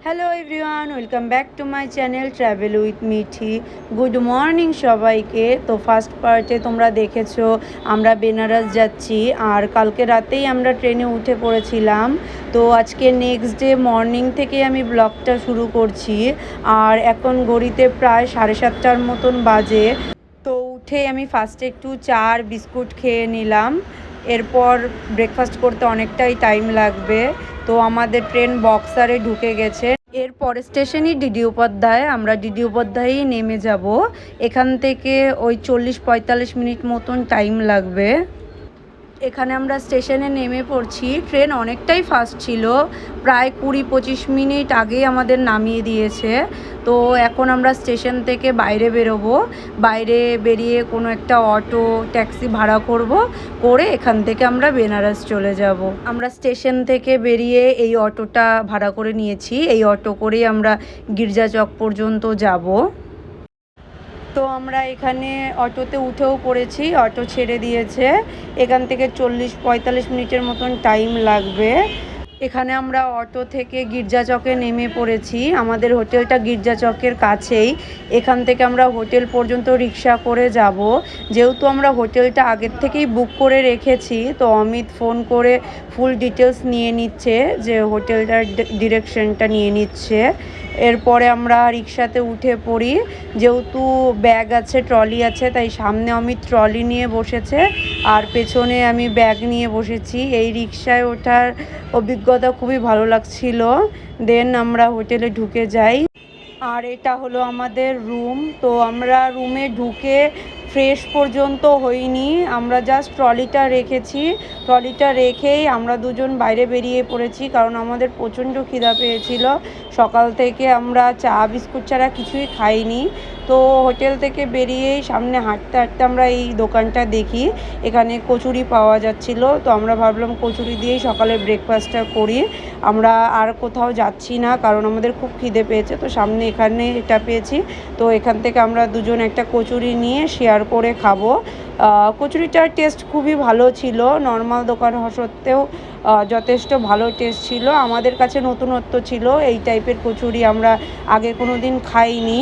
Hello everyone, welcome back to my channel travel with Mithi. Good morning সবাইকে। তো first পার্টে তোমরা দেখেছো আমরা বেনারস যাচ্ছি, আর কালকে রাতেই আমরা ট্রেনে উঠে পড়েছিলাম। তো আজকে নেক্সট ডে মর্নিং থেকে আমি ব্লগটা শুরু করছি, আর এখন ঘড়িতে প্রায় 7:30টার মতন বাজে। তো উঠে আমি ফার্স্টে একটু চা আর বিস্কুট খেয়ে নিলাম। এরপর ব্রেকফাস্ট করতে অনেকটাই টাইম লাগবে। তো আমাদের ট্রেন বক্সারে ঢুকে গেছে। এর পরের স্টেশনই ডিডি উপাধ্যায়, আমরা ডিডি উপাধ্যায়েই নেমে যাব। এখান থেকে ওই 40-45 মিনিট মতন টাইম লাগবে। এখানে আমরা স্টেশনে নেমে পড়ছি। ট্রেন অনেকটাই ফাস্ট ছিল, প্রায় 20-25 মিনিট আগেই আমাদের নামিয়ে দিয়েছে। তো এখন আমরা স্টেশন থেকে বাইরে বেরোবো। বাইরে বেরিয়ে কোনো একটা অটো ট্যাক্সি ভাড়া করে এখান থেকে আমরা বেনারস চলে যাব। আমরা স্টেশন থেকে বেরিয়ে এই অটোটা ভাড়া করে নিয়েছি। এই অটো করেই আমরা গির্জাচক পর্যন্ত যাব। তো আমরা এখানে অটোতে উঠেও পড়েছি, অটো ছেড়ে দিয়েছে। এখান থেকে 40-45 মিনিটের মতন টাইম লাগবে। এখানে আমরা অটো থেকে গির্জাচকে নেমে পড়েছি। আমাদের হোটেলটা গির্জাচকের কাছেই। এখান থেকে আমরা হোটেল পর্যন্ত রিক্সা করে যাব। যেহেতু আমরা হোটেলটা আগের থেকেই বুক করে রেখেছি, তো অমিত ফোন করে ফুল ডিটেলস নিয়ে নিচ্ছে, যে হোটেলটার ডিরেকশনটা নিয়ে নিচ্ছে। এরপরে আমরা রিক্সাতে উঠে পড়ি। যেহেতু ব্যাগ আছে, ট্রলি আছে, তাই সামনে অমিত ট্রলি নিয়ে বসেছে আর পেছনে আমি ব্যাগ নিয়ে বসেছি। এই রিক্সায় ওঠার অভিজ্ঞতা খুবই ভালো লাগছিল। দেন আমরা হোটেলে ঢুকে যাই, আর এটা হলো আমাদের রুম। তো আমরা রুমে ঢুকে ফ্রেশ পর্যন্ত হইনি, আমরা জাস্ট ট্রলিটা রেখেছি। ট্রলিটা রেখেই আমরা দুজন বাইরে বেরিয়ে পড়েছি, কারণ আমাদের প্রচণ্ড খিদা পেয়েছিল। সকাল থেকে আমরা চা বিস্কুট ছাড়া কিছুই খাইনি। তো হোটেল থেকে বেরিয়েই সামনে হাঁটতে হাঁটতে আমরা এই দোকানটা দেখি, এখানে কচুরি পাওয়া যাচ্ছিল। তো আমরা ভাবলাম কচুরি দিয়েই সকালে ব্রেকফাস্টটা করি। আমরা আর কোথাও যাচ্ছি না, কারণ আমাদের খুব খিদে পেয়েছে। তো সামনে এখানে এটা পেয়েছি, তো এখান থেকে আমরা দুজন একটা কচুরি নিয়ে শেয়ার করে খাবো। কচুরিটার টেস্ট খুবই ভালো ছিল, নর্মাল দোকান হওয়া সত্ত্বেও যথেষ্ট ভালো টেস্ট ছিল। আমাদের কাছে নতুনত্ব ছিল, এই টাইপের কচুরি আমরা আগে কোনো দিন খাইনি।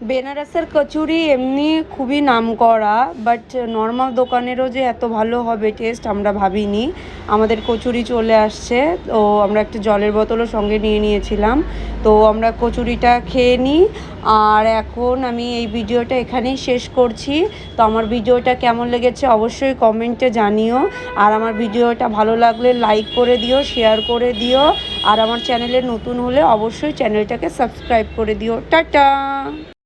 বেনারসের কচুরি এমনি খুবই নামকরা, বাট নর্মাল দোকানেরও যে এত ভালো হবে টেস্ট আমরা ভাবিনি। আমাদের কচুরি চলে আসছে, তো আমরা একটা জলের বোতলও সঙ্গে নিয়ে নিয়েছিলাম। তো আমরা কচুরিটা খেয়ে নিই, আর এখন আমি এই ভিডিওটা এখানেই শেষ করছি। তো আমার ভিডিওটা কেমন লেগেছে অবশ্যই কমেন্টে জানিও, আর আমার ভিডিওটা ভালো লাগলে লাইক করে দিও, শেয়ার করে দিও, আর আমার চ্যানেলে নতুন হলে অবশ্যই চ্যানেলটাকে সাবস্ক্রাইব করে দিও। টাটা।